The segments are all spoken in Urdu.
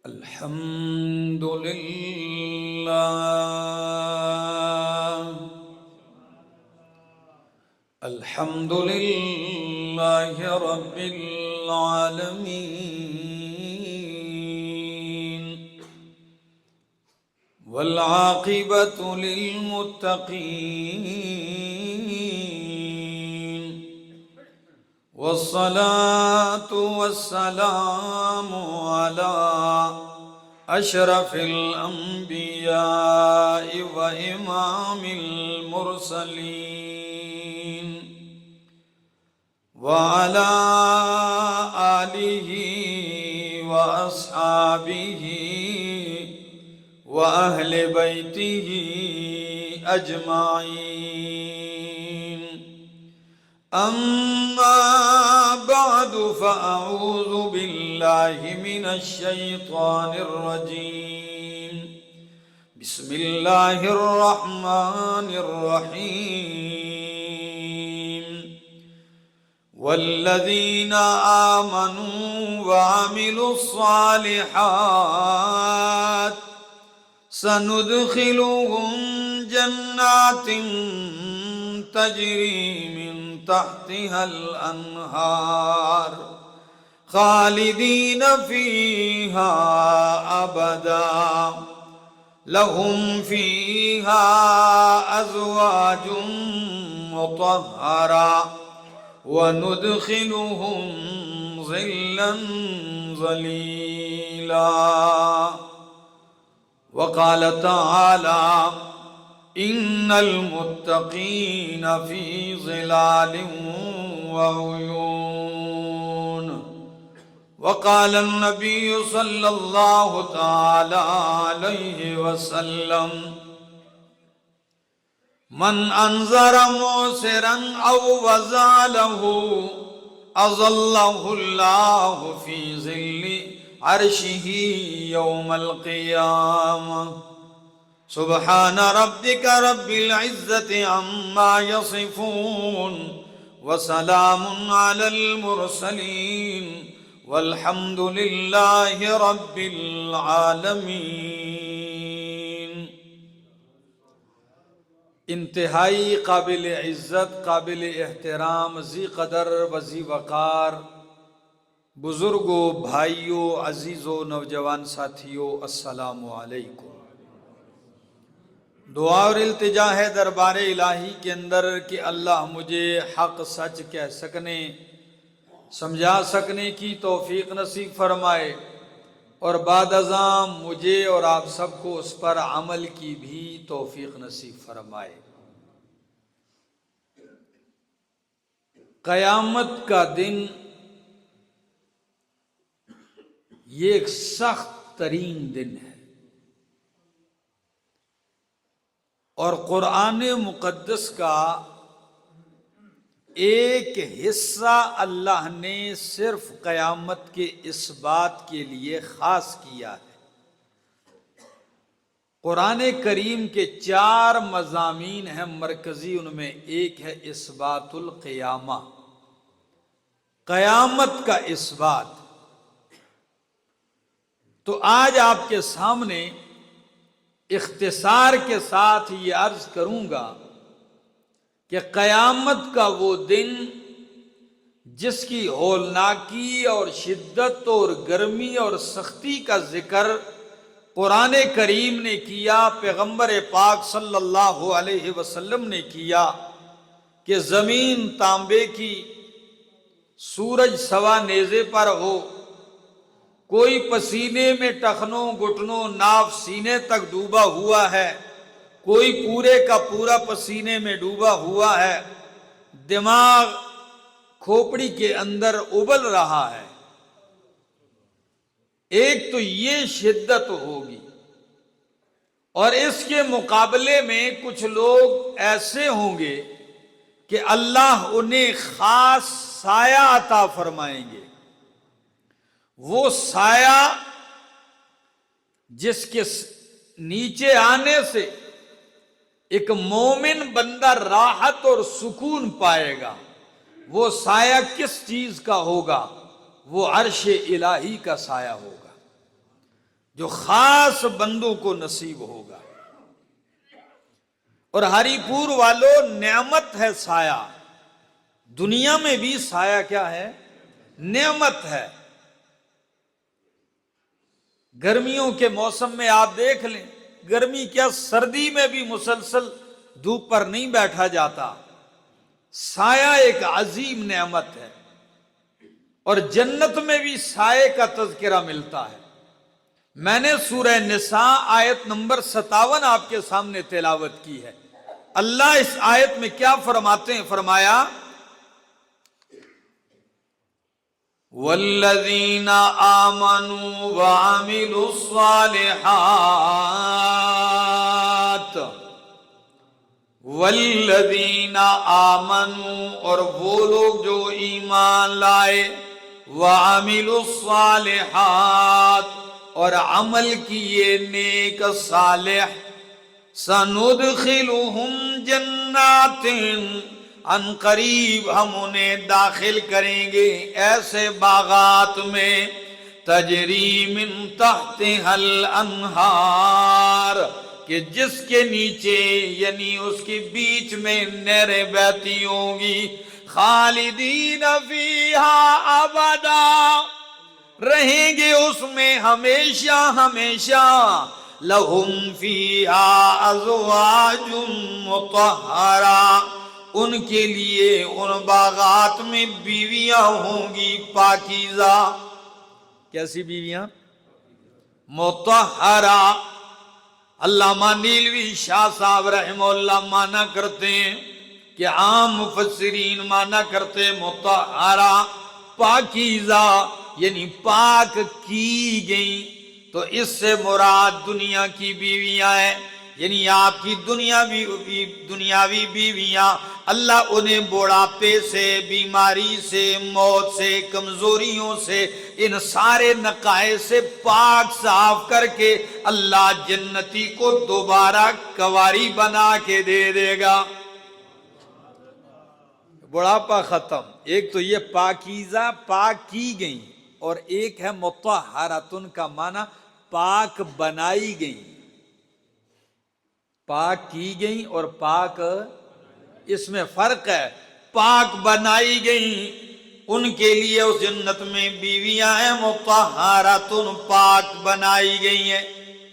الحمد لله الحمد لله رب العالمين والعاقبة للمتقين والصلاة والسلام على أشرف الأنبياء وإمام المرسلين وعلى آله وأصحابه وأهل بيته أجمعين. أما بعد فأعوذ بالله من الشيطان الرجيم. بسم الله الرحمن الرحيم. والذين آمنوا وعملوا الصالحات سندخلهم جنات تجري من تحتها الأنهار خالدين فيها أبدا لهم فيها أزواج مطهرة وندخلهم ظلا ظليلا. وقال تعالى إن المتقين في ظلال وعيون. وقال النبي صلى الله تعالى عليه وسلم من أنذر معسرا أو وزعله أظله الله في ظل عرشه يوم القيامة. سبحان ربك رب العزة عما يصفون وسلام على المرسلين والحمد لله رب العالمين. انتہائی قابل عزت، قابل احترام، ذی قدر و ذی وقار بزرگوں، بھائیوں، عزیزوں، نوجوان ساتھیوں، السلام علیکم. دعا اور التجا ہے دربار الہی کے اندر کہ اللہ مجھے حق سچ کہہ سکنے، سمجھا سکنے کی توفیق نصیب فرمائے، اور بعد ازاں مجھے اور آپ سب کو اس پر عمل کی بھی توفیق نصیب فرمائے. قیامت کا دن یہ ایک سخت ترین دن ہے، اور قرآن مقدس کا ایک حصہ اللہ نے صرف قیامت کے اس بات کے لیے خاص کیا ہے. قرآن کریم کے 4 مضامین ہیں مرکزی، ان میں ایک ہے اثبات القیامہ، قیامت کا اثبات. تو آج آپ کے سامنے اختصار کے ساتھ یہ عرض کروں گا کہ قیامت کا وہ دن جس کی ہولناکی اور شدت اور گرمی اور سختی کا ذکر قرآن کریم نے کیا، پیغمبر پاک صلی اللہ علیہ وسلم نے کیا، کہ زمین تانبے کی، سورج سوا نیزے پر ہو، کوئی پسینے میں ٹخنوں گھٹنوں ناف سینے تک ڈوبا ہوا ہے، کوئی پورے کا پورا پسینے میں ڈوبا ہوا ہے، دماغ کھوپڑی کے اندر ابل رہا ہے. ایک تو یہ شدت ہوگی، اور اس کے مقابلے میں کچھ لوگ ایسے ہوں گے کہ اللہ انہیں خاص سایہ عطا فرمائیں گے. وہ سایہ جس کے نیچے آنے سے ایک مومن بندہ راحت اور سکون پائے گا. وہ سایہ کس چیز کا ہوگا؟ وہ عرش الہی کا سایہ ہوگا. جو خاص بندوں کو نصیب ہوگا۔ اور ہری پور والوں، نعمت ہے سایہ، دنیا میں بھی سایہ کیا ہے؟ نعمت ہے۔ گرمیوں کے موسم میں آپ دیکھ لیں، گرمی کیا سردی میں بھی مسلسل دھوپ پر نہیں بیٹھا جاتا، سایہ ایک عظیم نعمت ہے۔ اور جنت میں بھی سائے کا تذکرہ ملتا ہے۔ میں نے سورہ نساء آیت نمبر 57 آپ کے سامنے تلاوت کی ہے۔ اللہ اس آیت میں کیا فرماتے ہیں؟ فرمایا والذین آمنوا وعملوا الصالحات، والذین آمنوا، اور وہ لوگ جو ایمان لائے، وعملوا الصالحات، اور عمل کیے نیک صالح، سندخلہم جنات، ان قریب ہم انہیں داخل کریں گے ایسے باغات میں، تجری من تحتها الانہار، کہ جس کے نیچے یعنی اس کے بیچ میں نہریں بہتی ہوں گی، خالدین فیہا ابدا، رہیں گے اس میں ہمیشہ ہمیشہ، لہم فیہا ازواج مطہرہ، ان کے لیے ان باغات میں بیویاں ہوں گی پاکیزہ۔ کیسی بیویاں؟ مطہرہ۔ علامہ نیلوی شاہ صاحب رحمہ اللہ مانا کرتے ہیں کہ عام مفسرین مانا کرتے مطہرہ پاکیزہ، یعنی پاک کی گئی، تو اس سے مراد دنیا کی بیویاں ہیں، یعنی آپ کی دنیاوی بیویاں، اللہ انہیں بڑھاپے سے، بیماری سے، موت سے، کمزوریوں سے، ان سارے نقائص سے پاک صاف کر کے اللہ جنتی کو دوبارہ کنواری بنا کے دے دے گا۔ بڑھاپا ختم۔ ایک تو یہ پاکیزہ، پاک کی گئی، اور ایک ہے مطہرۃ کا معنی پاک بنائی گئی۔ پاک کی گئی اور پاک، اس میں فرق ہے۔ پاک بنائی گئی، ان کے لیے اس جنت میں بیویاں ہیں مطہرۃ، پاک بنائی گئی ہیں۔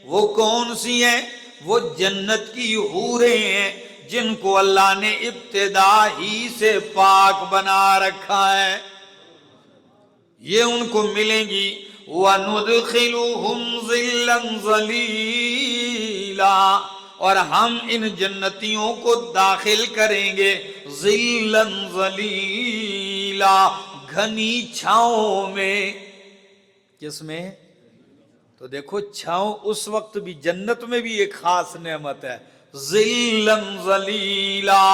وہ کون سی ہیں؟ وہ جنت کی حوریں ہیں جن کو اللہ نے ابتدا ہی سے پاک بنا رکھا ہے، یہ ان کو ملیں گی۔ وَنُدْخِلُهُمْ ظِلًّا ظَلِيلًا، اور ہم ان جنتیوں کو داخل کریں گے ظِلًّا ظَلِيلًا، گھنی چھاؤں میں۔ کس میں؟ تو دیکھو چھاؤں اس وقت بھی جنت میں بھی ایک خاص نعمت ہے، ظِلًّا ظَلِيلًا،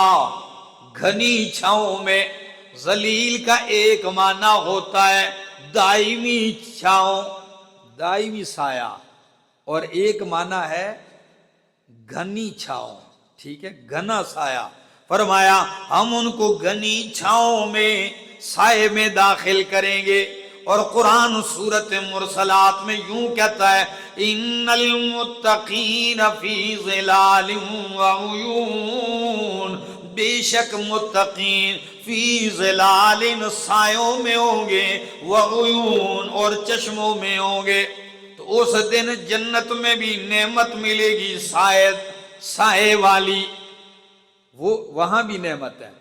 گھنی چھاؤں میں۔ ظلیل کا ایک معنی ہوتا ہے دائمی چھاؤں، دائمی سایہ، اور ایک معنی ہے گھنی چھاؤں، ٹھیک ہے، گھنا سایہ۔ فرمایا ہم ان کو گھنی چھاؤں میں، سائے میں داخل کریں گے۔ اور قرآن سورۃ مرسلات میں یوں کہتا ہے ان المتقین فی ظلال وعیون، بے شک متقین فی ظلال سایوں میں ہوں گے، وعیون اور چشموں میں ہوں گے۔ تو اس دن جنت میں بھی نعمت ملے گی سائے والی، وہ وہاں بھی نعمت ہے۔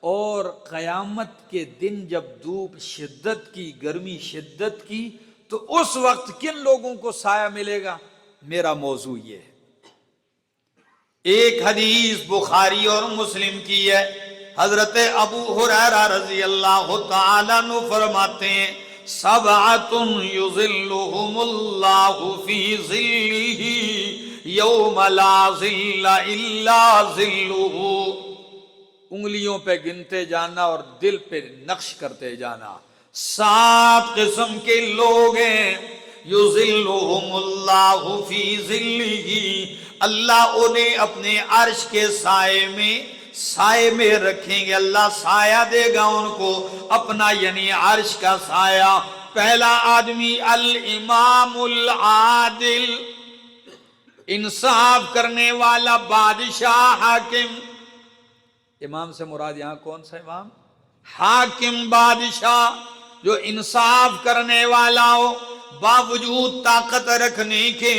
اور قیامت کے دن جب دھوپ شدت کی، گرمی شدت کی، تو اس وقت کن لوگوں کو سایہ ملے گا؟ میرا موضوع یہ ہے۔ ایک حدیث بخاری اور مسلم کی ہے، حضرت ابو ہریرہ رضی اللہ تعالیٰ عنہ فرماتے ہیں سبعۃ یظلہم اللہ فی ظلہ یوم لا ظل الا ظلہ، انگلیوں پہ گنتے جانا اور دل پہ نقش کرتے جانا۔ 7 قسم کے لوگ ہیں، یظلہم اللہ فی ظلہ، اللہ انہیں اپنے عرش کے سائے میں رکھیں گے، اللہ سایہ دے گا ان کو اپنا، یعنی عرش کا سایہ۔ پہلا آدمی الامام العادل، انصاف کرنے والا بادشاہ حاکم. امام سے مراد یہاں کون سا امام؟ حاکم، بادشاہ جو انصاف کرنے والا ہو، باوجود طاقت رکھنے کے،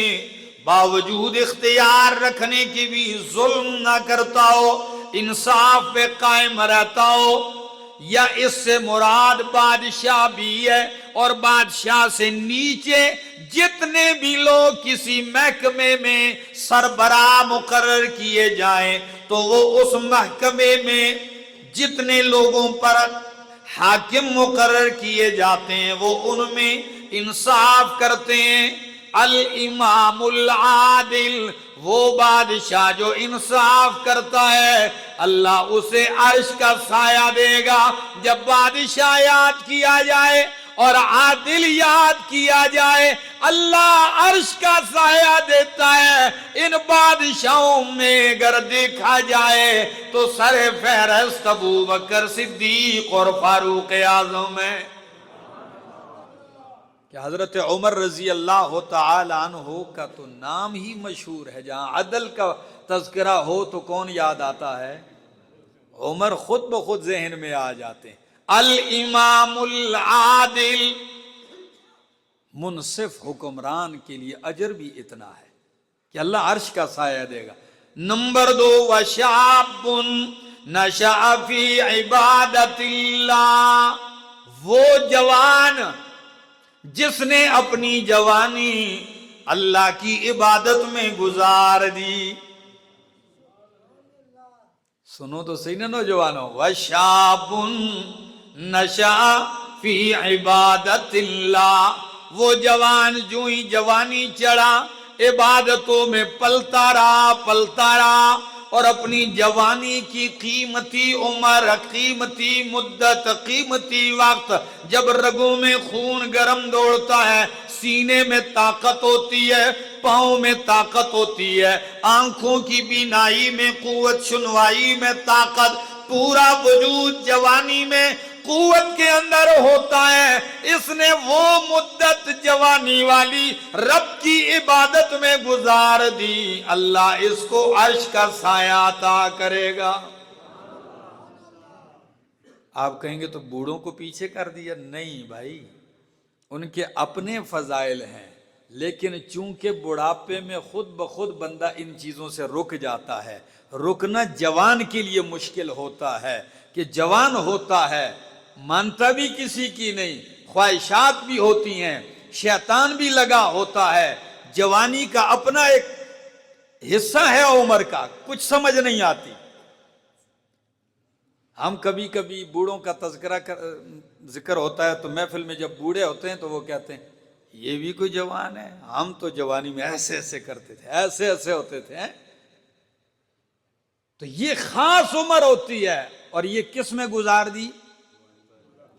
باوجود اختیار رکھنے کی بھی ظلم نہ کرتا ہو، انصاف پہ قائم رہتا ہو. یا اس سے مراد بادشاہ بھی ہے، اور بادشاہ سے نیچے جتنے بھی لوگ کسی محکمے میں سربراہ مقرر کیے جائیں تو وہ اس محکمے میں جتنے لوگوں پر حاکم مقرر کیے جاتے ہیں وہ ان میں انصاف کرتے ہیں. الامام العادل، وہ بادشاہ جو انصاف کرتا ہے، اللہ اسے عرش کا سایہ دے گا. جب بادشاہ یاد کیا جائے اور عادل یاد کیا جائے، اللہ عرش کا سایہ دیتا ہے. ان بادشاہوں میں اگر دیکھا جائے تو سر فہرست ابو بکر صدیق اور فاروق اعظم ہے. کہ حضرت عمر رضی اللہ تعالی عنہ کا تو نام ہی مشہور ہے، جہاں عدل کا تذکرہ ہو تو کون یاد آتا ہے؟ عمر خود بخود ذہن میں آ جاتے ہیں. الامام العادل، منصف حکمران کے لیے اجر بھی اتنا ہے کہ اللہ عرش کا سایہ دے گا. نمبر 2، وشاب نشأ فی عبادت اللہ، وہ جوان جس نے اپنی جوانی اللہ کی عبادت میں گزار دی. سنو تو صحیح نا نوجوانوں، وشاب نشأ فی عبادت اللہ، وہ جوان جو ہی جوانی چڑھا عبادتوں میں پلتا رہا اور اپنی جوانی کی قیمتی عمر، قیمتی مدت، قیمتی وقت، جب رگوں میں خون گرم دوڑتا ہے، سینے میں طاقت ہوتی ہے، پاؤں میں طاقت ہوتی ہے، آنکھوں کی بینائی میں قوت، سنوائی میں طاقت، پورا وجود جوانی میں قوت کے اندر ہوتا ہے. اس نے وہ مدت جوانی والی رب کی عبادت میں گزار دی، اللہ اس کو عرش کا سایہ عطا کرے گا. آپ کہیں گے تو بوڑھوں کو پیچھے کر دیا. نہیں بھائی، ان کے اپنے فضائل ہیں، لیکن چونکہ بڑھاپے میں خود بخود بندہ ان چیزوں سے رک جاتا ہے. رکنا جوان کے لیے مشکل ہوتا ہے کہ جوان ہوتا ہے، مانتا بھی کسی کی نہیں، خواہشات بھی ہوتی ہیں، شیطان بھی لگا ہوتا ہے. جوانی کا اپنا ایک حصہ ہے عمر کا، کچھ سمجھ نہیں آتی. ہم کبھی کبھی بوڑھوں کا ذکر ہوتا ہے تو محفل میں جب بوڑھے ہوتے ہیں تو وہ کہتے ہیں یہ بھی کوئی جوان ہے، ہم تو جوانی میں ایسے ایسے کرتے تھے، ایسے ایسے ہوتے تھے. تو یہ خاص عمر ہوتی ہے، اور یہ کس میں گزار دی؟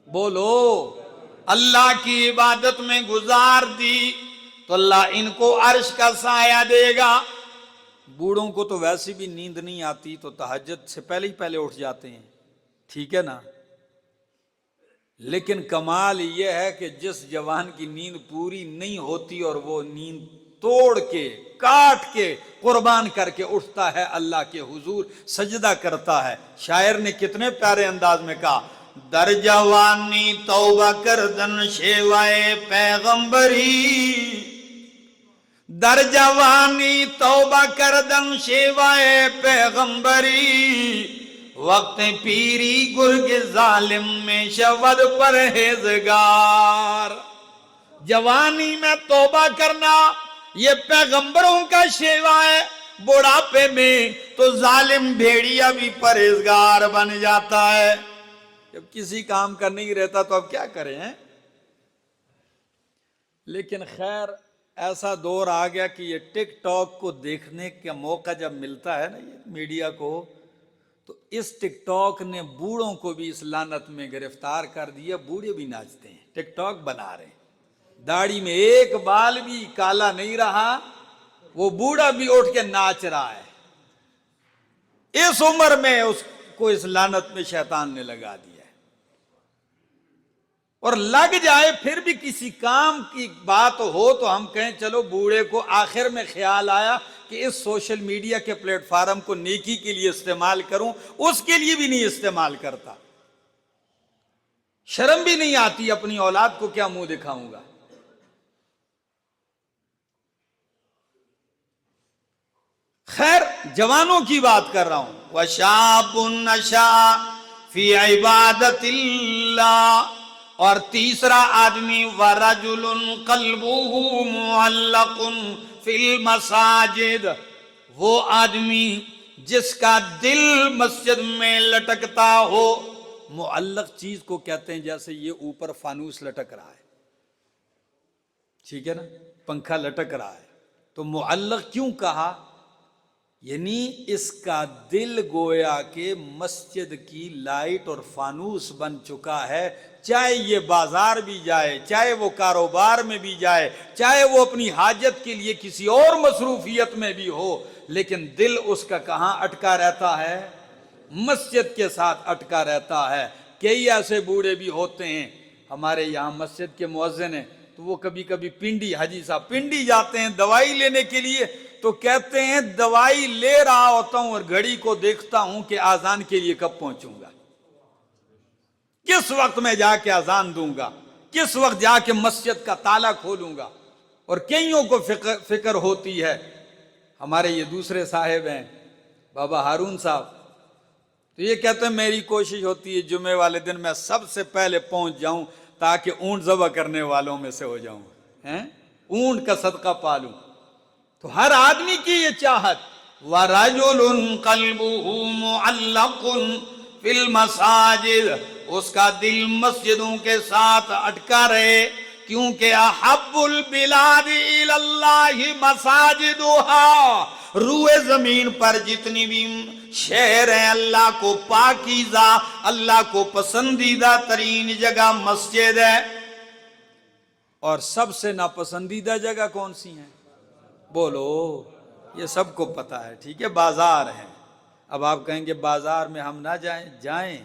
بولو، اللہ کی عبادت میں گزار دی تو اللہ ان کو عرش کا سایہ دے گا. بوڑھوں کو تو ویسے بھی نیند نہیں آتی تو تہجد سے پہلے ہی پہلے اٹھ جاتے ہیں، ٹھیک ہے نا. لیکن کمال یہ ہے کہ جس جوان کی نیند پوری نہیں ہوتی اور وہ نیند توڑ کے، کاٹ کے، قربان کر کے اٹھتا ہے، اللہ کے حضور سجدہ کرتا ہے. شاعر نے کتنے پیارے انداز میں کہا، در جوانی توبہ کردن شیوائے پیغمبری، در جوانی توبہ کردن شیوائے پیغمبری، وقت پیری گرگ ظالم میں شود پرہیزگار. جوانی میں توبہ کرنا یہ پیغمبروں کا شیوا ہے، بڑھاپے میں تو ظالم بھیڑیا بھی پرہیزگار بن جاتا ہے. جب کسی کام کا نہیں رہتا تو اب کیا کریں ہیں؟ لیکن خیر ایسا دور آ گیا کہ یہ ٹک ٹاک کو دیکھنے کا موقع جب ملتا ہے نا یہ میڈیا کو، تو اس ٹک ٹاک نے بوڑھوں کو بھی اس لعنت میں گرفتار کر دیا. بوڑھے بھی ناچتے ہیں، ٹک ٹاک بنا رہے ہیں، داڑھی میں ایک بال بھی کالا نہیں رہا، وہ بوڑھا بھی اٹھ کے ناچ رہا ہے. اس عمر میں اس کو اس لعنت میں شیطان نے لگا دیا ہے. اور لگ جائے پھر بھی کسی کام کی بات ہو تو ہم کہیں چلو بوڑھے کو آخر میں خیال آیا کہ اس سوشل میڈیا کے پلیٹ فارم کو نیکی کے لیے استعمال کروں، اس کے لیے بھی نہیں استعمال کرتا، شرم بھی نہیں آتی، اپنی اولاد کو کیا منہ دکھاؤں گا۔ خیر جوانوں کی بات کر رہا ہوں، وَشَابٌ نَشَأَ فِي عِبَادَةِ اللَّهِ، اور تیسرا آدمی وَرَجُلٌ قَلْبُهُ مُعَلَّقٌ فِي الْمَسَاجِدِ، وہ آدمی جس کا دل مسجد میں لٹکتا ہو۔ معلق چیز کو کہتے ہیں جیسے یہ اوپر فانوس لٹک رہا ہے، ٹھیک ہے نا، پنکھا لٹک رہا ہے، تو معلق کیوں کہا؟ یعنی اس کا دل گویا کہ مسجد کی لائٹ اور فانوس بن چکا ہے، چاہے یہ بازار بھی جائے، چاہے وہ کاروبار میں بھی جائے، چاہے وہ اپنی حاجت کے لیے کسی اور مصروفیت میں بھی ہو، لیکن دل اس کا کہاں اٹکا رہتا ہے؟ مسجد کے ساتھ اٹکا رہتا ہے۔ کئی ایسے بوڑھے بھی ہوتے ہیں، ہمارے یہاں مسجد کے مؤذن ہیں تو وہ کبھی کبھی پنڈی، حاجی صاحب پنڈی جاتے ہیں دوائی لینے کے لیے، تو کہتے ہیں دوائی لے رہا ہوتا ہوں اور گھڑی کو دیکھتا ہوں کہ آذان کے لیے کب پہنچوں گا، کس وقت میں جا کے آذان دوں گا، کس وقت جا کے مسجد کا تالا کھولوں گا۔ اور کئیوں کو فکر ہوتی ہے۔ ہمارے یہ دوسرے صاحب ہیں بابا ہارون صاحب، تو یہ کہتے ہیں میری کوشش ہوتی ہے جمعے والے دن میں سب سے پہلے پہنچ جاؤں تاکہ اونٹ ذبح کرنے والوں میں سے ہو جاؤں، اونٹ کا صدقہ پالوں۔ تو ہر آدمی کی یہ چاہت، وَرَجُلٌ قَلْبُهُ مُعَلَّقٌ فِي الْمَسَاجِدِ، اس کا دل مسجدوں کے ساتھ اٹکا رہے، کیونکہ احب البلاد الی اللہ مساجدها، روئے زمین پر جتنی بھی شہر ہیں اللہ کو پاکیزہ، اللہ کو پسندیدہ ترین جگہ مسجد ہے۔ اور سب سے ناپسندیدہ جگہ کون سی ہیں؟ بولو، یہ سب کو پتا ہے، ٹھیک ہے، بازار ہے۔ اب آپ کہیں گے بازار میں ہم نہ جائیں، جائیں،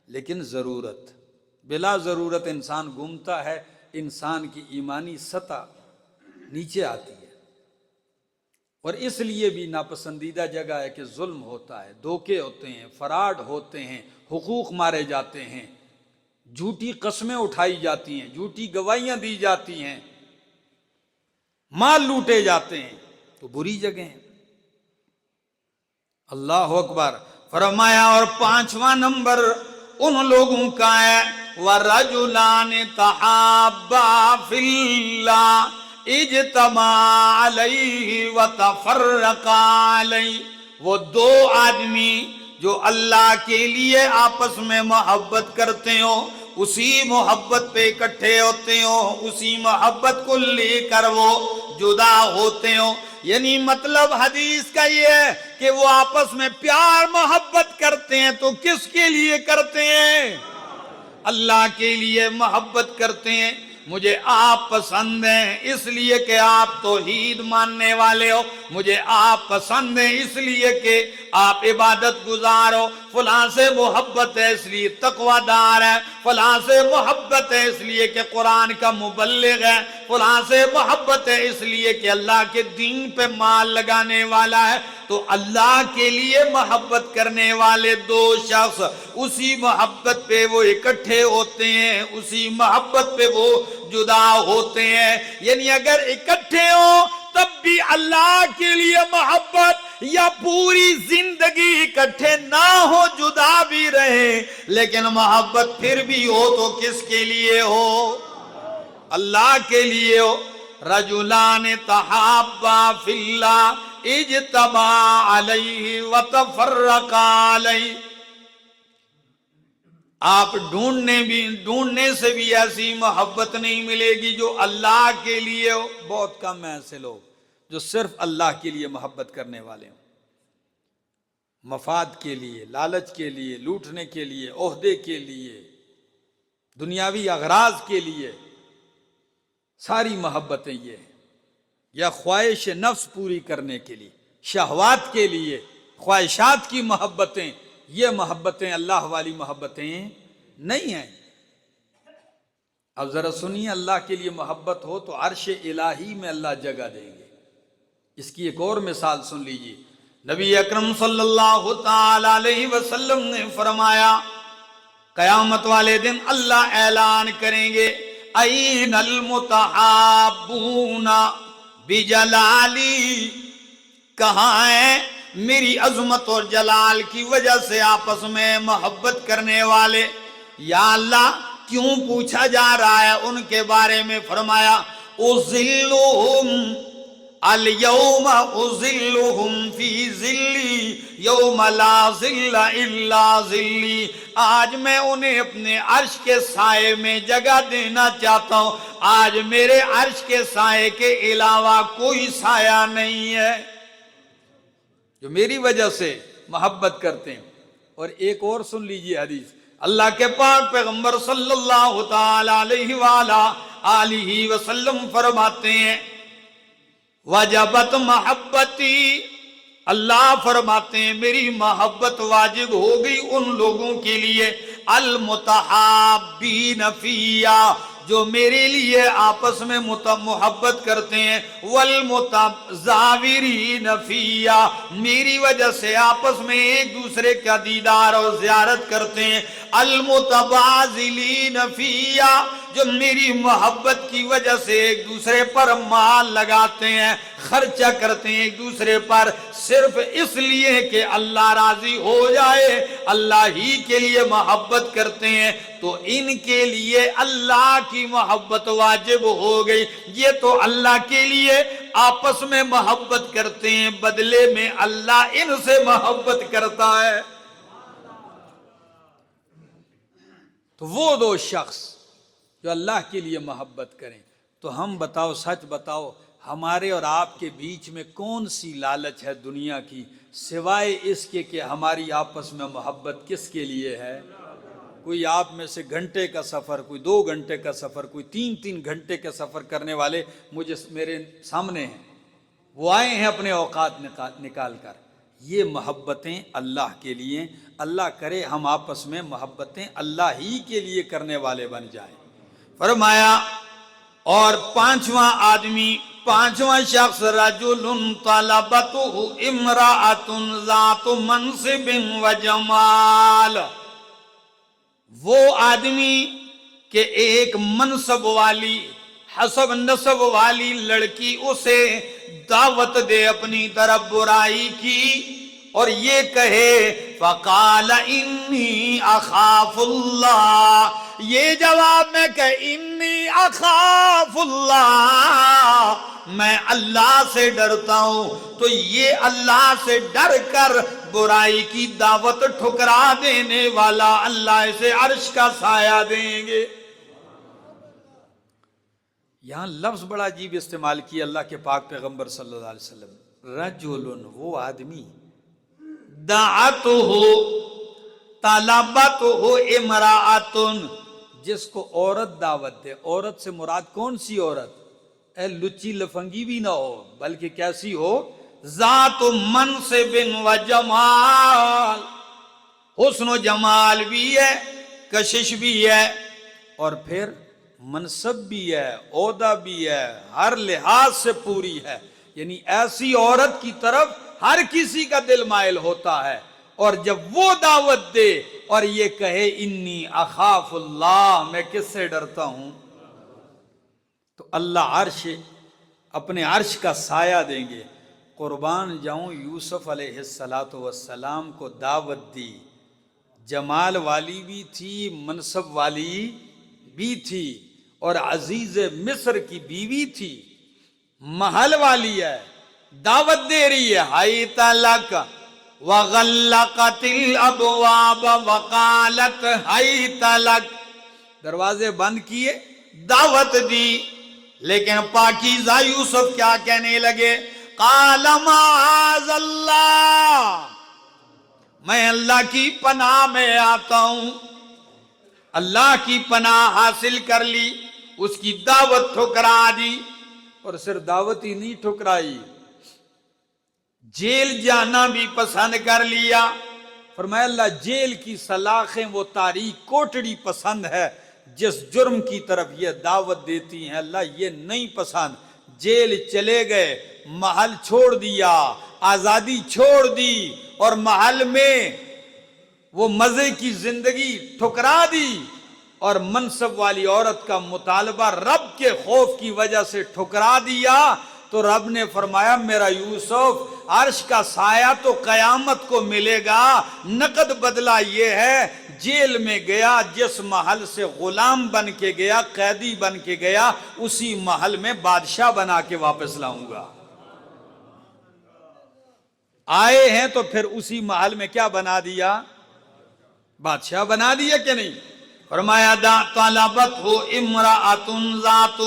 لیکن ضرورت، بلا ضرورت انسان گھومتا ہے، انسان کی ایمانی سطح نیچے آتی ہے۔ اور اس لیے بھی ناپسندیدہ جگہ ہے کہ ظلم ہوتا ہے، دھوکے ہوتے ہیں، فراڈ ہوتے ہیں، حقوق مارے جاتے ہیں، جھوٹی قسمیں اٹھائی جاتی ہیں، جھوٹی گواہیاں دی جاتی ہیں، مال لوٹے جاتے ہیں، تو بری جگہ ہیں۔ اللہ اکبر۔ فرمایا اور پانچواں نمبر ان لوگوں کا ہے وَرَجُلَانِ تَحَابَّا فِي اللَّهِ اجْتَمَعَا عَلَيْهِ وَتَفَرَّقَا عَلَيْهِ، وہ دو آدمی جو اللہ کے لیے آپس میں محبت کرتے ہو، اسی محبت پہ اکٹھے ہوتے ہو، اسی محبت کو لے کر وہ جدا ہوتے ہو۔ یعنی مطلب حدیث کا یہ ہے کہ وہ آپس میں پیار محبت کرتے ہیں تو کس کے لیے کرتے ہیں؟ اللہ کے لیے محبت کرتے ہیں۔ مجھے آپ پسند ہیں اس لیے کہ آپ توحید ماننے والے ہو، مجھے آپ پسند ہیں اس لیے کہ آپ عبادت گزار ہو، فلاں سے محبت ہے اس لیے تقوی دار ہے، فلاں سے محبت ہے اس لیے کہ قرآن کا مبلغ ہے، فلاں سے محبت ہے اس لیے کہ اللہ کے دین پہ مال لگانے والا ہے۔ تو اللہ کے لیے محبت کرنے والے دو شخص اسی محبت پہ وہ اکٹھے ہوتے ہیں، اسی محبت پہ وہ جدا ہوتے ہیں۔ یعنی اگر اکٹھے ہو تب بھی اللہ کے لیے محبت، یا پوری زندگی اکٹھے نہ ہو جدا بھی رہے لیکن محبت پھر بھی ہو تو کس کے لیے ہو؟ اللہ کے لیے ہو۔ رجلان تحابا فی اللہ اجتمعا علیہ وتفرقا علیہ، آپ ڈھونڈنے سے بھی ایسی محبت نہیں ملے گی جو اللہ کے لیے ہو۔ بہت کم ہیں ایسے لوگ جو صرف اللہ کے لیے محبت کرنے والے ہوں، مفاد کے لیے، لالچ کے لیے، لوٹنے کے لیے، عہدے کے لیے، دنیاوی اغراض کے لیے، ساری محبتیں یہ ہیں، یا خواہش نفس پوری کرنے کے لیے، شہوات کے لیے، خواہشات کی محبتیں، یہ محبتیں اللہ والی محبتیں نہیں ہیں۔ اب ذرا سنیے، اللہ کے لیے محبت ہو تو عرش الہی میں اللہ جگہ دیں گے۔ اس کی ایک اور مثال سن لیجیے، نبی اکرم صلی اللہ تعالی علیہ وسلم نے فرمایا قیامت والے دن اللہ اعلان کریں گے، این المتحابون بجلالی، کہاں ہیں میری عظمت اور جلال کی وجہ سے آپس میں محبت کرنے والے؟ یا اللہ کیوں پوچھا جا رہا ہے ان کے بارے میں؟ فرمایا اذلہم الیوم اذلہم فی ذلی یوم لا ذل الا ذلی، آج میں انہیں اپنے عرش کے سائے میں جگہ دینا چاہتا ہوں، آج میرے عرش کے سائے کے علاوہ کوئی سایہ نہیں ہے، جو میری وجہ سے محبت کرتے ہیں۔ اور ایک اور سن لیجیے حدیث، اللہ کے پاک پیغمبر صلی اللہ تعالی علیہ وآلہ وسلم فرماتے ہیں وجبت محبتی، اللہ فرماتے ہیں میری محبت واجب ہو گئی ان لوگوں کے لیے المتحابین فیہ، جو میرے لیے آپس میں محبت کرتے ہیں، والمتزاورین فیہ، میری وجہ سے آپس میں ایک دوسرے کا دیدار اور زیارت کرتے ہیں، المتبازلین فیہ، جو میری محبت کی وجہ سے ایک دوسرے پر مال لگاتے ہیں، خرچہ کرتے ہیں ایک دوسرے پر، صرف اس لیے کہ اللہ راضی ہو جائے، اللہ ہی کے لیے محبت کرتے ہیں، تو ان کے لیے اللہ کی محبت واجب ہو گئی۔ یہ تو اللہ کے لیے آپس میں محبت کرتے ہیں، بدلے میں اللہ ان سے محبت کرتا ہے۔ تو وہ دو شخص جو اللہ کے لیے محبت کریں، تو ہم بتاؤ، سچ بتاؤ، ہمارے اور آپ کے بیچ میں کون سی لالچ ہے دنیا کی سوائے اس کے کہ ہماری آپس میں محبت کس کے لیے ہے؟ کوئی آپ میں سے گھنٹے کا سفر، کوئی 2 گھنٹے کا سفر، کوئی 3 گھنٹے کا سفر کرنے والے میرے سامنے ہیں، وہ آئے ہیں اپنے اوقات نکال کر، یہ محبتیں اللہ کے لیے۔ اللہ کرے ہم آپس میں محبتیں اللہ ہی کے لیے کرنے والے بن جائیں۔ فرمایا اور پانچواں شخص رجل طلبتہ امرأۃ ذات منصب و جمال، وہ آدمی کہ ایک منصب والی، حسب نسب والی لڑکی اسے دعوت دے اپنی طرف برائی کی اور یہ کہے فقال انی اخاف اللہ، یہ جواب میں کہ انی اخاف اللہ، میں اللہ سے ڈرتا ہوں، تو یہ اللہ سے ڈر کر برائی کی دعوت ٹھکرا دینے والا اللہ اسے عرش کا سایہ دیں گے۔ یہاں لفظ بڑا عجیب استعمال کیا اللہ کے پاک پیغمبر صلی اللہ علیہ وسلم، رجل، وہ آدمی، دعتہ طلبتہ امرأۃ، جس کو عورت دعوت دے۔ عورت سے مراد کون سی عورت؟ لچی لفنگی بھی نہ ہو، بلکہ کیسی ہو؟ ذات منصب و جمال، حسن و جمال بھی ہے، کشش بھی ہے، اور پھر منصب بھی ہے، عہدہ بھی ہے، ہر لحاظ سے پوری ہے، یعنی ایسی عورت کی طرف ہر کسی کا دل مائل ہوتا ہے۔ اور جب وہ دعوت دے اور یہ کہے انی اخاف اللہ، میں کس سے ڈرتا ہوں، تو اللہ اپنے عرش کا سایہ دیں گے۔ قربان جاؤں، یوسف علیہ السلام کو دعوت دی، جمال والی بھی تھی، منصب والی بھی تھی، اور عزیز مصر کی بیوی تھی، محل والی ہے، دعوت دے رہی ہے، حیت لک وغلقت الابواب وقالت حیت لک، دروازے بند کیے، دعوت دی، لیکن پاکیزہ یوسف کیا کہنے لگے؟ قال معاذ اللہ، میں اللہ کی پناہ میں آتا ہوں، اللہ کی پناہ حاصل کر لی، اس کی دعوت ٹھکرا دی، اور صرف دعوت ہی نہیں ٹھکرائی، جیل جانا بھی پسند کر لیا۔ فرمایا اللہ جیل کی سلاخیں، وہ تاریک کوٹڑی پسند ہے جس جرم کی طرف یہ دعوت دیتی ہیں اللہ یہ نہیں پسند. جیل چلے گئے, محل چھوڑ دیا, آزادی چھوڑ دی, اور محل میں وہ مزے کی زندگی ٹھکرا دی, اور منصب والی عورت کا مطالبہ رب کے خوف کی وجہ سے ٹھکرا دیا, تو رب نے فرمایا میرا یوسف عرش کا سایہ تو قیامت کو ملے گا, نقد بدلہ یہ ہے جیل میں گیا, جس محل سے غلام بن کے گیا, قیدی بن کے گیا, اسی محل میں بادشاہ بنا کے واپس لاؤں گا. آئے ہیں تو پھر اسی محل میں کیا بنا دیا؟ بادشاہ بنا دیا کہ نہیں؟ فرمایا دا طلبت ہو امرأۃ ذات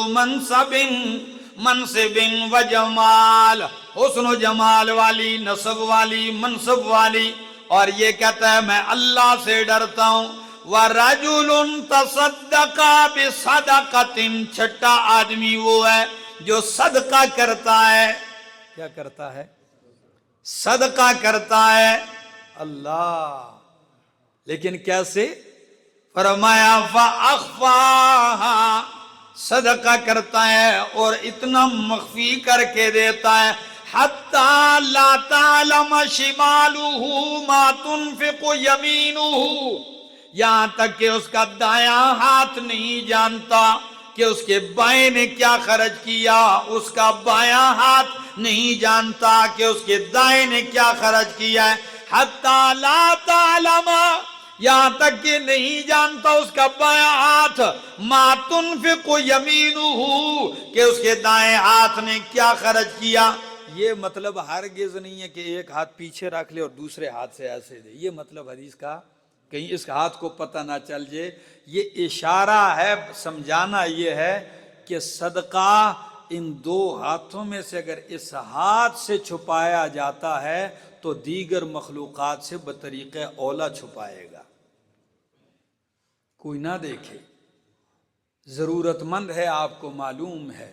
منصب و جمال, حسن و جمال والی, نسب والی, منصب والی, اور یہ کہتا ہے میں اللہ سے ڈرتا ہوں. وَرَجُلٌ تَصَدَّقَ بِصَدَقَةٍ, چھٹا آدمی وہ ہے جو صدقہ کرتا ہے. کیا کرتا ہے؟ صدقہ کرتا ہے. اللہ, لیکن کیسے؟ فرمایا فَأَخْفَاهَا, صدقہ کرتا ہے اور اتنا مخفی کر کے دیتا ہے, حَتَّى لَا تَعْلَمَ شِمَالُهُ مَا تُنْفِقُ يَمِينُهُ, یہاں تک کہ اس کا دایاں ہاتھ نہیں جانتا کہ اس کے بائیں نے کیا خرچ کیا, اس کا بایاں ہاتھ نہیں جانتا کہ اس کے دائیں نے کیا خرچ کیا ہے. حَتَّى لَا تَعْلَمَ, یہاں تک کہ نہیں جانتا اس کا بایاں ہاتھ, ما تنفق یمینہ, کہ اس کے دائیں ہاتھ نے کیا خرچ کیا. یہ مطلب ہرگز نہیں ہے کہ ایک ہاتھ پیچھے رکھ لے اور دوسرے ہاتھ سے ایسے دے, یہ مطلب حدیث کا کہیں اس ہاتھ کو پتہ نہ چل جائے. یہ اشارہ ہے, سمجھانا یہ ہے کہ صدقہ ان دو ہاتھوں میں سے اگر اس ہاتھ سے چھپایا جاتا ہے تو دیگر مخلوقات سے بطریق اولا چھپائے گا, کوئی نہ دیکھے. ضرورت مند ہے, آپ کو معلوم ہے,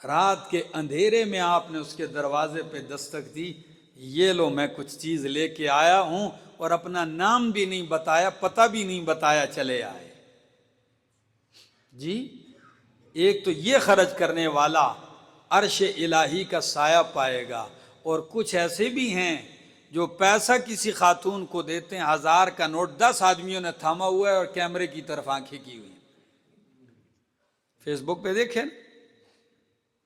رات کے اندھیرے میں آپ نے اس کے دروازے پہ دستک دی, یہ لو میں کچھ چیز لے کے آیا ہوں, اور اپنا نام بھی نہیں بتایا, پتہ بھی نہیں بتایا, چلے آئے. جی, ایک تو یہ خرچ کرنے والا عرش الہی کا سایہ پائے گا, اور کچھ ایسے بھی ہیں جو پیسہ کسی خاتون کو دیتے ہیں, 1000 کا نوٹ 10 آدمیوں نے تھاما ہوا ہے اور کیمرے کی طرف آنکھیں کی ہوئی, فیس بک پہ دیکھیں,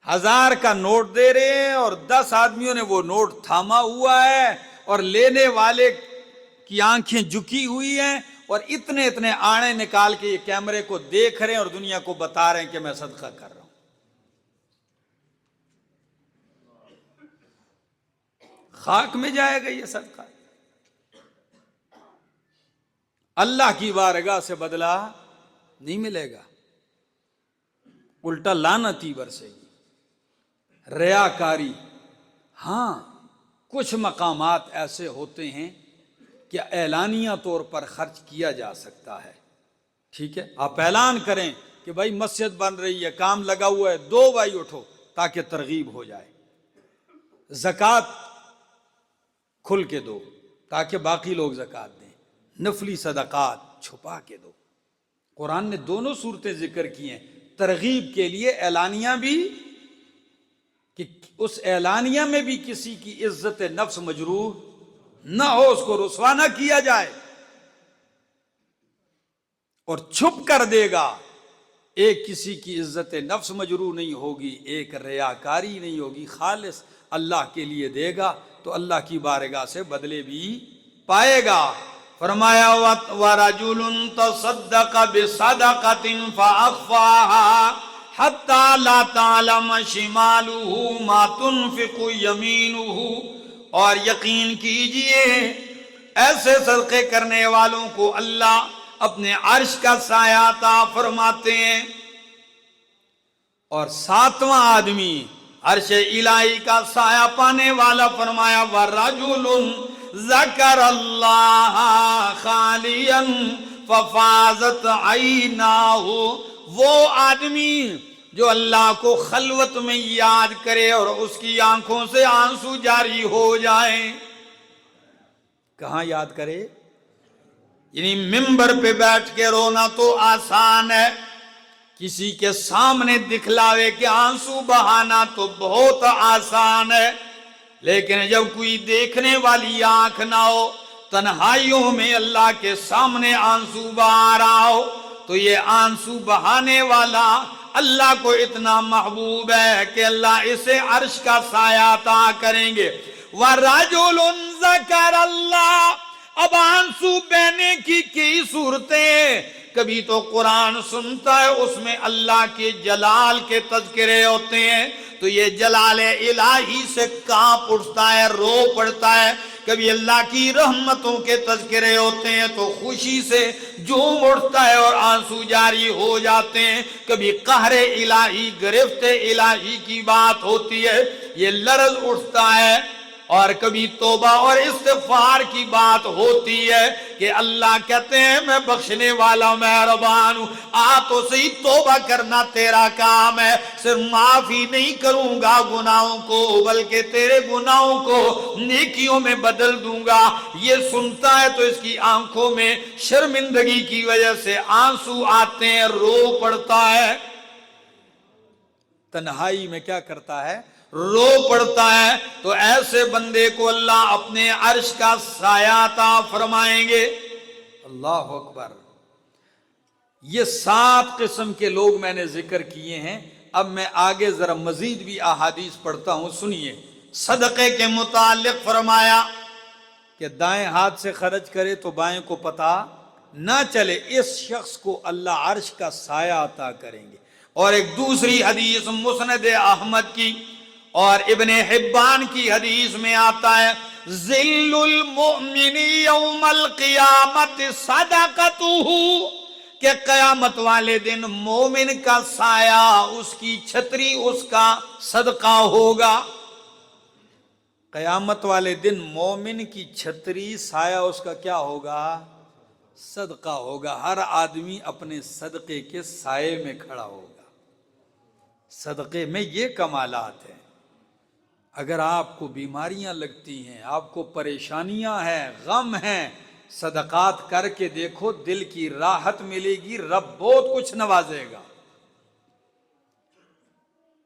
1000 کا نوٹ دے رہے ہیں اور 10 آدمیوں نے وہ نوٹ تھاما ہوا ہے, اور لینے والے کی آنکھیں جھکی ہوئی ہیں, اور اتنے اتنے آنے نکال کے یہ کیمرے کو دیکھ رہے ہیں اور دنیا کو بتا رہے ہیں کہ میں صدقہ کر رہا ہوں. خاک میں جائے گا یہ صدقہ, اللہ کی بارگاہ سے بدلہ نہیں ملے گا, الٹا لعنتی برسے گی. ریاکاری, ہاں کچھ مقامات ایسے ہوتے ہیں کہ اعلانیہ طور پر خرچ کیا جا سکتا ہے, ٹھیک ہے, آپ اعلان کریں کہ بھائی مسجد بن رہی ہے, کام لگا ہوا ہے, 2 بھائی اٹھو, تاکہ ترغیب ہو جائے. زکوٰۃ کھل کے دو تاکہ باقی لوگ زکوٰۃ دیں. نفلی صدقات چھپا کے دو. قرآن نے دونوں صورتیں ذکر کی ہیں, ترغیب کے لیے اعلانیہ بھی, کہ اس اعلانیہ میں بھی کسی کی عزت نفس مجروح نہ ہو, اس کو رسوا نہ کیا جائے, اور چھپ کر دے گا, ایک کسی کی عزت نفس مجروح نہیں ہوگی, ایک ریاکاری نہیں ہوگی, خالص اللہ کے لیے دے گا تو اللہ کی بارگاہ سے بدلے بھی پائے گا. فرمایا وَرَجُلٌ تَصَدَّقَ بِصَدَقَةٍ فَأَخْفَاهَا حَتَّى لَا تَعْلَمَ شِمَالُهُ مَا تُنْفِقُ يَمِينُهُ, اور یقین کیجئے ایسے صدقے کرنے والوں کو اللہ اپنے عرش کا سایہ عطا فرماتے ہیں. اور 7واں آدمی عرش الہی کا سایہ پانے والا, فرمایا وَرَجُلٌ ذَكَرَ اللَّهَ خَالِيًا فَفَاضَتْ عَيْنَاهُ, وہ آدمی جو اللہ کو خلوت میں یاد کرے اور اس کی آنکھوں سے آنسو جاری ہو جائیں. کہاں یاد کرے؟ یعنی ممبر پہ بیٹھ کے رونا تو آسان ہے، کسی کے سامنے دکھلاوے کے آنسو بہانا تو بہت آسان ہے، لیکن جب کوئی دیکھنے والی آنکھ نہ ہو، تنہائیوں میں اللہ کے سامنے آنسو بہا رہا ہو، تو یہ آنسو بہانے والا اللہ کو اتنا محبوب ہے کہ اللہ اسے عرش کا سایہ عطا کریں گے۔ وَرَجُلٌ ذَكَرَ اللَّهَ، اب آنسو بہنے کی کئی صورتیں، کبھی تو قرآن سنتا ہے، اس میں اللہ کے جلال کے تذکرے ہوتے ہیں تو یہ جلال الہی سے کانپ اٹھتا ہے، رو پڑتا ہے۔ کبھی اللہ کی رحمتوں کے تذکرے ہوتے ہیں تو خوشی سے جھوم اٹھتا ہے اور آنسو جاری ہو جاتے ہیں۔ کبھی قہر الہی، گرفت الہی کی بات ہوتی ہے، یہ لرز اٹھتا ہے۔ اور کبھی توبہ اور استغفار کی بات ہوتی ہے کہ اللہ کہتے ہیں میں بخشنے والا مہربان ہوں، آ تو صحیح توبہ کرنا تیرا کام ہے، صرف معافی نہیں کروں گا گناہوں کو بلکہ تیرے گناہوں کو نیکیوں میں بدل دوں گا۔ یہ سنتا ہے تو اس کی آنکھوں میں شرمندگی کی وجہ سے آنسو آتے ہیں، رو پڑتا ہے، تنہائی میں کیا کرتا ہے؟ رو پڑتا ہے۔ تو ایسے بندے کو اللہ اپنے عرش کا سایہ عطا فرمائیں گے۔ اللہ اکبر۔ یہ 7 قسم کے لوگ میں نے ذکر کیے ہیں، اب میں آگے ذرا مزید بھی احادیث پڑھتا ہوں، سنیے۔ صدقے کے متعلق فرمایا کہ دائیں ہاتھ سے خرچ کرے تو بائیں کو پتہ نہ چلے، اس شخص کو اللہ عرش کا سایہ عطا کریں گے۔ اور ایک دوسری حدیث مسند احمد کی اور ابن حبان کی حدیث میں آتا ہے، ذل المؤمن یوم القیامت صدقتہ، کہ قیامت والے دن مومن کا سایہ، اس کی چھتری اس کا صدقہ ہوگا۔ قیامت والے دن مومن کی چھتری، سایہ اس کا کیا ہوگا؟ صدقہ ہوگا۔ ہر آدمی اپنے صدقے کے سائے میں کھڑا ہوگا۔ صدقے میں یہ کمالات ہیں۔ اگر آپ کو بیماریاں لگتی ہیں، آپ کو پریشانیاں ہیں، غم ہیں، صدقات کر کے دیکھو، دل کی راحت ملے گی، رب بہت کچھ نوازے گا۔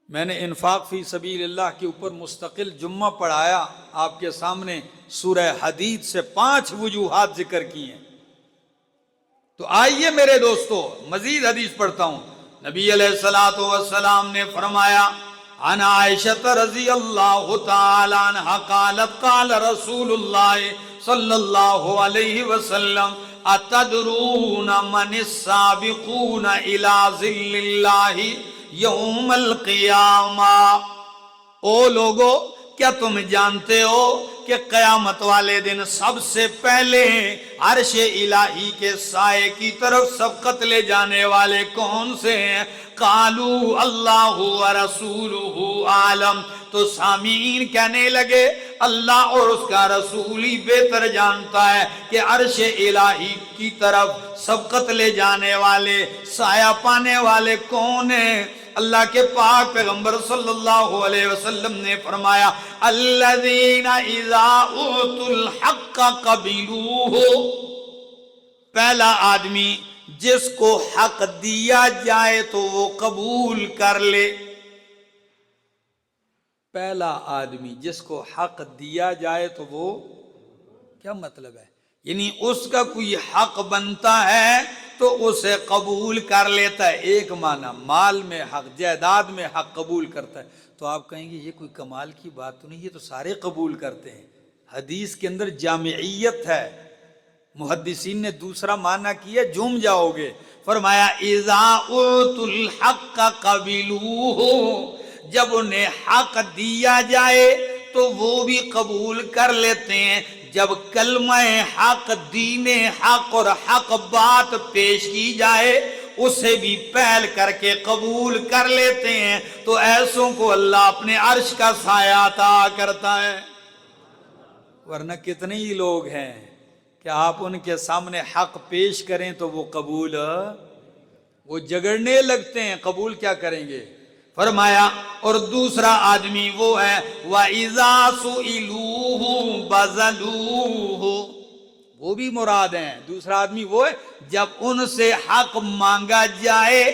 میں نے انفاق فی سبیل اللہ کے اوپر مستقل جمعہ پڑھایا، آپ کے سامنے سورہ حدید سے 5 وجوہات ذکر کی ہیں۔ تو آئیے میرے دوستو مزید حدیث پڑھتا ہوں۔ نبی علیہ السلام نے فرمایا، عن عائشہ رضی اللہ تعالی عنہ قالت قال رسول اللہ صلی اللہ علیہ وسلم اتدرون من السابقون الى ظل اللہ یوم القیامہ، او لوگو کیا تم جانتے ہو کہ قیامت والے دن سب سے پہلے عرش الہی کے سائے کی طرف سبقت لے جانے والے کون سے ہیں؟ قالوا اللہ ورسولہ عالم، تو سامعین کہنے لگے اللہ اور اس کا رسول ہی بہتر جانتا ہے کہ عرش الہی کی طرف سبقت لے جانے والے، سایہ پانے والے کون ہیں؟ اللہ کے پاک پیغمبر صلی اللہ علیہ وسلم نے فرمایا، الذین اذا اوتوا الحق قبلوہ، پہلا آدمی جس کو حق دیا جائے تو وہ قبول کر لے۔ پہلا آدمی جس کو حق دیا جائے تو وہ کیا مطلب ہے؟ یعنی اس کا کوئی حق بنتا ہے تو اسے قبول کر لیتا ہے۔ ایک معنی مال میں حق، جائیداد میں حق قبول کرتا ہے۔ تو آپ کہیں گے یہ کوئی کمال کی بات تو نہیں، یہ تو سارے قبول کرتے ہیں۔ حدیث کے اندر جامعیت ہے، محدثین نے دوسرا معنی کیا، جم جاؤ گے۔ فرمایا اذا اوتوا الحق قبلوہ، جب انہیں حق دیا جائے تو وہ بھی قبول کر لیتے ہیں۔ جب کلمہ حق، دین حق اور حق بات پیش کی جائے اسے بھی پہل کر کے قبول کر لیتے ہیں، تو ایسوں کو اللہ اپنے عرش کا سایہ عطا کرتا ہے۔ ورنہ کتنے ہی لوگ ہیں کہ آپ ان کے سامنے حق پیش کریں تو وہ قبول، وہ جگڑنے لگتے ہیں، قبول کیا کریں گے؟ فرمایا اور دوسرا آدمی وہ ہے وَإِذَا سُئِلُوهُ بَذَلُوهُ، وہ بھی مراد ہیں. دوسرا آدمی وہ ہے جب ان سے حق مانگا جائے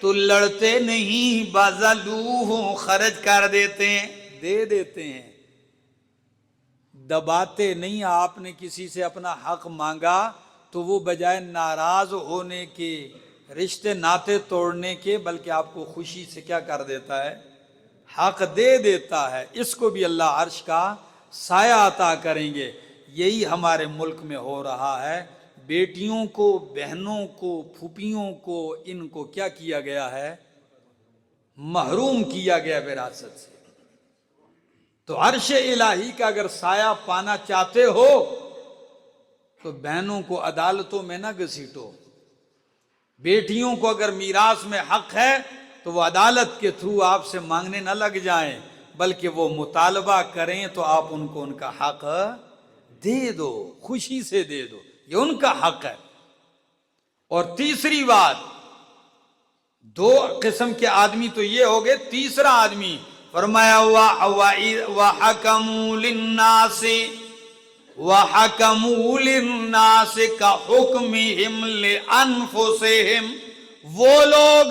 تو لڑتے نہیں، بذلوہ خرچ کر دیتے ہیں، دے دیتے ہیں، دباتے نہیں. آپ نے کسی سے اپنا حق مانگا تو وہ بجائے ناراض ہونے کے، رشتے ناطے توڑنے کے، بلکہ آپ کو خوشی سے کیا کر دیتا ہے؟ حق دے دیتا ہے. اس کو بھی اللہ عرش کا سایہ عطا کریں گے. یہی ہمارے ملک میں ہو رہا ہے. بیٹیوں کو، بہنوں کو، پھوپھیوں کو، ان کو کیا کیا گیا ہے؟ محروم کیا گیا وراثت سے. تو عرش الہی کا اگر سایہ پانا چاہتے ہو تو بہنوں کو عدالتوں میں نہ گھسیٹو. بیٹیوں کو اگر میراث میں حق ہے تو وہ عدالت کے تھرو آپ سے مانگنے نہ لگ جائیں، بلکہ وہ مطالبہ کریں تو آپ ان کو ان کا حق دے دو، خوشی سے دے دو، یہ ان کا حق ہے. اور تیسری بات، دو قسم کے آدمی تو یہ ہو گئے. تیسرا آدمی فرمایا وَحَكَمُوا لِلنَّاسِ وَحَكَمُوا لِلنَّاسِ كَحُكْمِهِمْ لِأَنفُسِهِمْ. وہ لوگ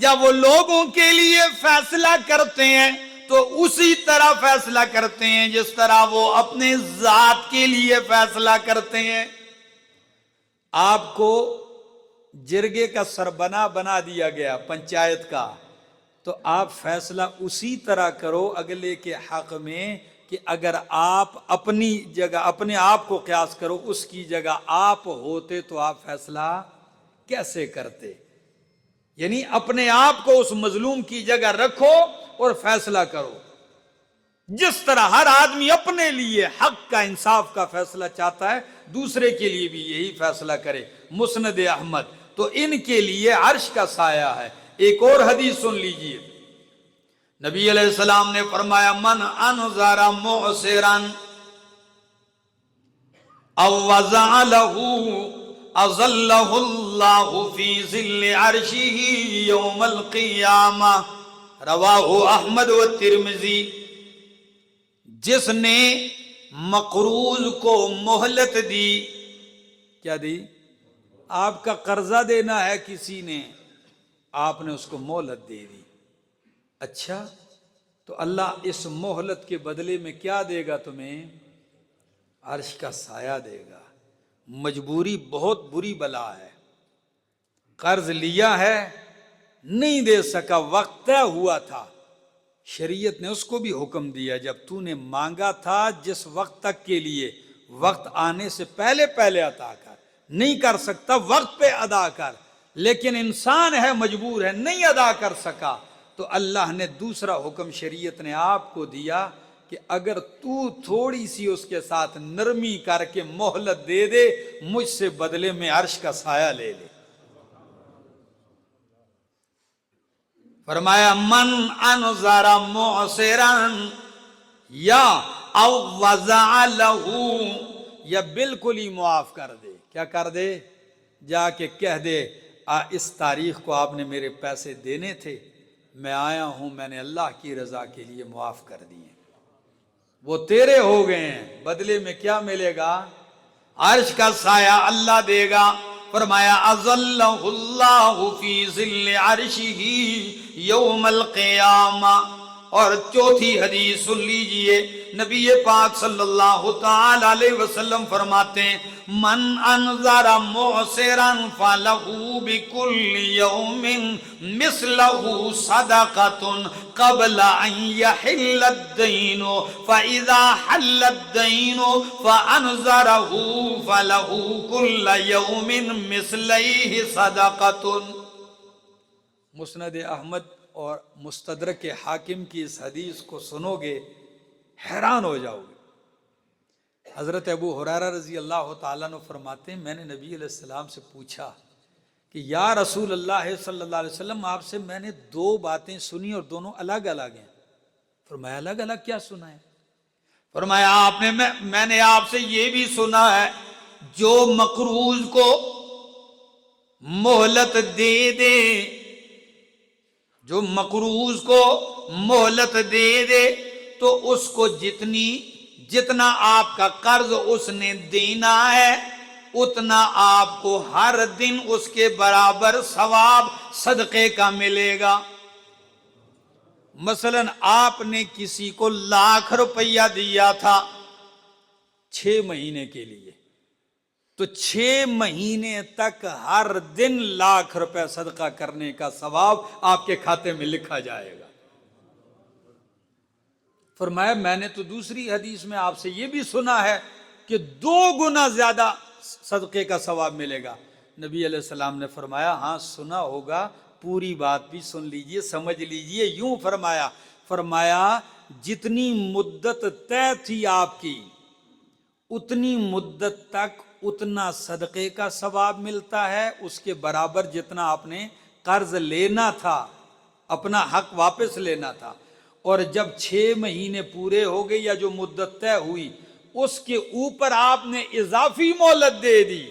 جب وہ لوگوں کے لیے فیصلہ کرتے ہیں تو اسی طرح فیصلہ کرتے ہیں جس طرح وہ اپنے ذات کے لیے فیصلہ کرتے ہیں. آپ کو جرگے کا سربراہ بنا دیا گیا پنچایت کا، تو آپ فیصلہ اسی طرح کرو اگلے کے حق میں کہ اگر آپ اپنی جگہ اپنے آپ کو قیاس کرو، اس کی جگہ آپ ہوتے تو آپ فیصلہ کیسے کرتے؟ یعنی اپنے آپ کو اس مظلوم کی جگہ رکھو اور فیصلہ کرو. جس طرح ہر آدمی اپنے لیے حق کا، انصاف کا فیصلہ چاہتا ہے، دوسرے کے لیے بھی یہی فیصلہ کرے. مسند احمد. تو ان کے لیے عرش کا سایہ ہے. ایک اور حدیث سن لیجئے. نبی علیہ السلام نے فرمایا من انذر معسرا او وضع له اظلہ اللہ فی ظل عرشہ یوم القیامہ. رواہ احمد و ترمذی. جس نے مقروض کو مہلت دی، کیا دی؟ آپ کا قرضہ دینا ہے کسی نے، آپ نے اس کو مہلت دے دی. اچھا، تو اللہ اس مہلت کے بدلے میں کیا دے گا تمہیں؟ عرش کا سایہ دے گا. مجبوری بہت بری بلا ہے. قرض لیا ہے، نہیں دے سکا، وقت طے ہوا تھا، شریعت نے اس کو بھی حکم دیا جب تو نے مانگا تھا جس وقت تک کے لیے، وقت آنے سے پہلے پہلے عطا کر. نہیں کر سکتا وقت پہ ادا کر. لیکن انسان ہے، مجبور ہے، نہیں ادا کر سکا، تو اللہ نے دوسرا حکم شریعت نے آپ کو دیا کہ اگر تو تھوڑی سی اس کے ساتھ نرمی کر کے مہلت دے دے، مجھ سے بدلے میں عرش کا سایہ لے لے. فرمایا من انذر معسرا یا او وضع له، یا بالکل ہی معاف کر دے. کیا کر دے؟ جا کے کہہ دے اس تاریخ کو آپ نے میرے پیسے دینے تھے، میں آیا ہوں، میں نے اللہ کی رضا کے لیے معاف کر دیے، وہ تیرے ہو گئے ہیں. بدلے میں کیا ملے گا؟ عرش کا سایہ اللہ دے گا. فرمایا اظلہ اللہ فی ظل عرشہ یوم القیامہ. اور چوتھی حدیث سن لیجئے. نبی پاک صلی اللہ تعالی علیہ وسلم فرماتے ہیں من انذر معسرا فلہ بکل یوم مثلہ صدقۃ قبل ان یحل الدین فاذا حل الدین فانذرہ فلہ کل یوم مثلیہ صدقۃ. مسند احمد اور مستدرک حاکم کی اس حدیث کو سنو گے حیران ہو جاؤ گے. حضرت ابو ہریرہ رضی اللہ تعالیٰ عنہ فرماتے ہیں میں نے نبی علیہ السلام سے پوچھا کہ یا رسول اللہ صلی اللہ علیہ وسلم، آپ سے میں نے دو باتیں سنی اور دونوں الگ الگ ہیں. فرمایا الگ الگ کیا سنا ہے؟ فرمایا میں نے آپ سے یہ بھی سنا ہے جو مقروض کو مہلت دے دے، جو مقروض کو مہلت دے دے تو اس کو جتنا آپ کا قرض اس نے دینا ہے اتنا آپ کو ہر دن اس کے برابر ثواب صدقے کا ملے گا۔ مثلا آپ نے کسی کو 1,00,000 روپیہ دیا تھا 6 مہینے کے لیے، تو 6 مہینے تک ہر دن 1,00,000 روپے صدقہ کرنے کا ثواب آپ کے کھاتے میں لکھا جائے گا۔ فرمایا میں نے تو دوسری حدیث میں آپ سے یہ بھی سنا ہے کہ 2 گنا زیادہ صدقے کا ثواب ملے گا۔ نبی علیہ السلام نے فرمایا ہاں سنا ہوگا، پوری بات بھی سن لیجئے، سمجھ لیجئے۔ یوں فرمایا جتنی مدت طے تھی آپ کی، اتنی مدت تک اتنا صدقے کا ثواب ملتا ہے، اس کے برابر جتنا آپ نے قرض لینا تھا، اپنا حق واپس لینا تھا۔ اور جب 6 مہینے پورے ہو گئے یا جو مدت طے ہوئی، اس کے اوپر آپ نے اضافی مہلت دے دی،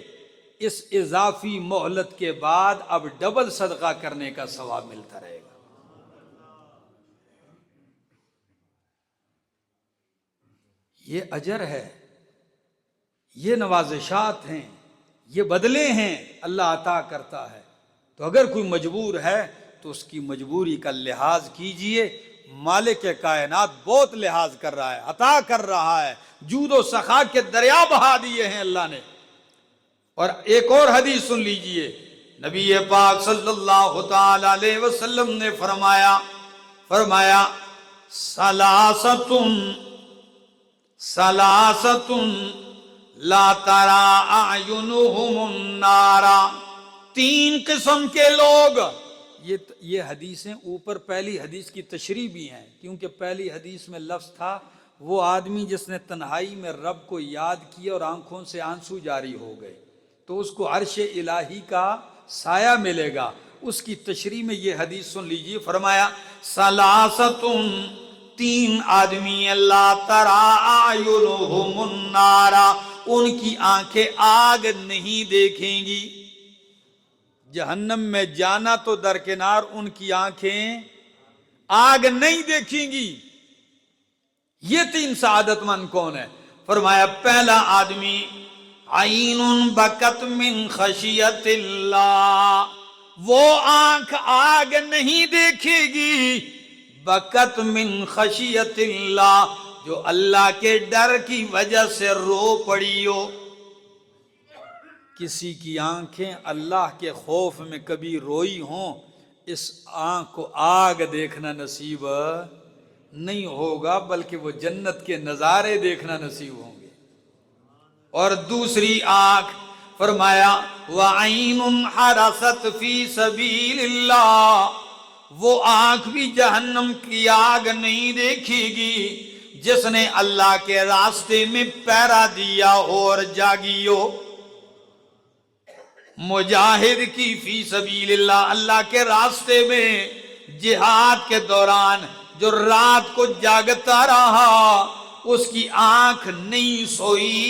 اس اضافی مہلت کے بعد اب ڈبل صدقہ کرنے کا ثواب ملتا رہے گا۔ یہ اجر ہے، یہ نوازشات ہیں، یہ بدلے ہیں اللہ عطا کرتا ہے۔ تو اگر کوئی مجبور ہے تو اس کی مجبوری کا لحاظ کیجئے۔ مالک کائنات بہت لحاظ کر رہا ہے، عطا کر رہا ہے، جود و سخا کے دریا بہا دیے ہیں اللہ نے۔ اور ایک اور حدیث سن لیجئے، نبی پاک صلی اللہ تعالی علیہ وسلم نے فرمایا سلاستن لا ترى اعینہم النار، 3 قسم کے لوگ۔ یہ حدیثیں اوپر پہلی حدیث کی تشریح بھی ہیں، کیونکہ پہلی حدیث میں لفظ تھا وہ آدمی جس نے تنہائی میں رب کو یاد کیا اور آنکھوں سے آنسو جاری ہو گئے تو اس کو عرش الہی کا سایہ ملے گا۔ اس کی تشریح میں یہ حدیث سن لیجیے، فرمایا سلاستن، 3 آدمی لا ترى اعینہم النار، ان کی آنکھیں آگ نہیں دیکھیں گی۔ جہنم میں جانا تو درکنار، ان کی آنکھیں آگ نہیں دیکھیں گی۔ یہ 3 سعادت مند کون ہے؟ فرمایا پہلا آدمی عین بکت من خشیت اللہ، وہ آنکھ آگ نہیں دیکھے گی، بکت من خشیت اللہ، جو اللہ کے ڈر کی وجہ سے رو پڑی ہو۔ کسی کی آنکھیں اللہ کے خوف میں کبھی روئی ہوں، اس آنکھ کو آگ دیکھنا نصیب نہیں ہوگا، بلکہ وہ جنت کے نظارے دیکھنا نصیب ہوں گے۔ اور دوسری آنکھ فرمایا وَعَيْنٌ حَرَسَتْ فِي سَبِيلِ اللَّهِ، وہ آنکھ بھی جہنم کی آگ نہیں دیکھے گی جس نے اللہ کے راستے میں پہرا دیا ہو اور جاگی ہو۔ مجاہد کی فی سبیل اللہ، اللہ کے راستے میں جہاد کے دوران جو رات کو جاگتا رہا، اس کی آنکھ نہیں سوئی،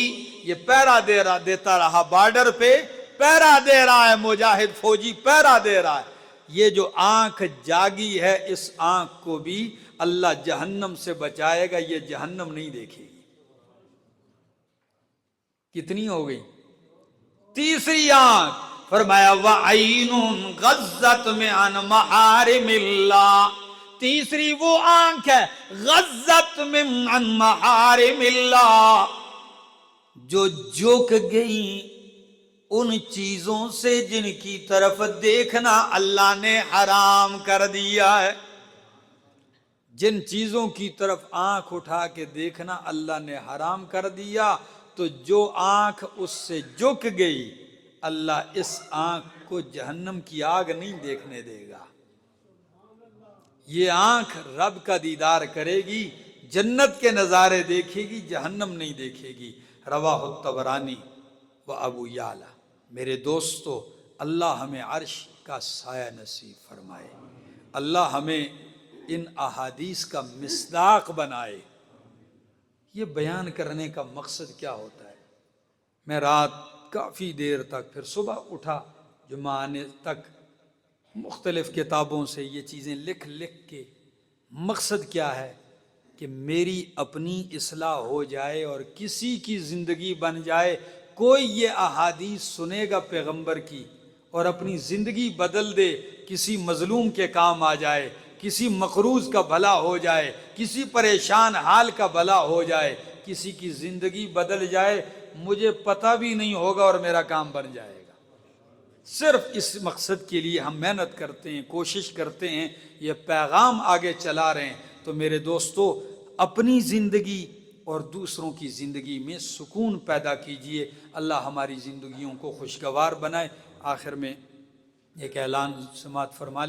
یہ پہرا دیتا رہا، بارڈر پہ پہرا دے رہا ہے، مجاہد فوجی پہرا دے رہا ہے۔ یہ جو آنکھ جاگی ہے، اس آنکھ کو بھی اللہ جہنم سے بچائے گا، یہ جہنم نہیں دیکھے گی۔ کتنی ہو گئی؟ تیسری آنکھ فرمایا وَعَيْنٌ غَزَّتْ عَنْ مَحَارِمِ اللَّهِ، تیسری وہ آنکھ ہے غزت عن محارم اللہ، جو جھک گئی ان چیزوں سے جن کی طرف دیکھنا اللہ نے حرام کر دیا ہے۔ جن چیزوں کی طرف آنکھ اٹھا کے دیکھنا اللہ نے حرام کر دیا، تو جو آنکھ اس سے جھک گئی، اللہ اس آنکھ کو جہنم کی آگ نہیں دیکھنے دے گا۔ یہ آنکھ رب کا دیدار کرے گی، جنت کے نظارے دیکھے گی، جہنم نہیں دیکھے گی۔ رواہ الطبرانی و ابو یعلا۔ میرے دوستو، اللہ ہمیں عرش کا سایہ نصیب فرمائے، اللہ ہمیں ان احادیث کا مصداق بنائے۔ یہ بیان کرنے کا مقصد کیا ہوتا ہے؟ میں رات کافی دیر تک، پھر صبح اٹھا جمعہ آنے تک، مختلف کتابوں سے یہ چیزیں لکھ کے، مقصد کیا ہے کہ میری اپنی اصلاح ہو جائے اور کسی کی زندگی بن جائے کوئی یہ احادیث سنے گا پیغمبر کی اور اپنی زندگی بدل دے، کسی مظلوم کے کام آ جائے، کسی مقروض کا بھلا ہو جائے، کسی پریشان حال کا بھلا ہو جائے، کسی کی زندگی بدل جائے، مجھے پتہ بھی نہیں ہوگا اور میرا کام بن جائے گا۔ صرف اس مقصد کے لیے ہم محنت کرتے ہیں، کوشش کرتے ہیں، یہ پیغام آگے چلا رہے ہیں۔ تو میرے دوستو، اپنی زندگی اور دوسروں کی زندگی میں سکون پیدا کیجئے۔ اللہ ہماری زندگیوں کو خوشگوار بنائے۔ آخر میں ایک اعلان سماعت فرما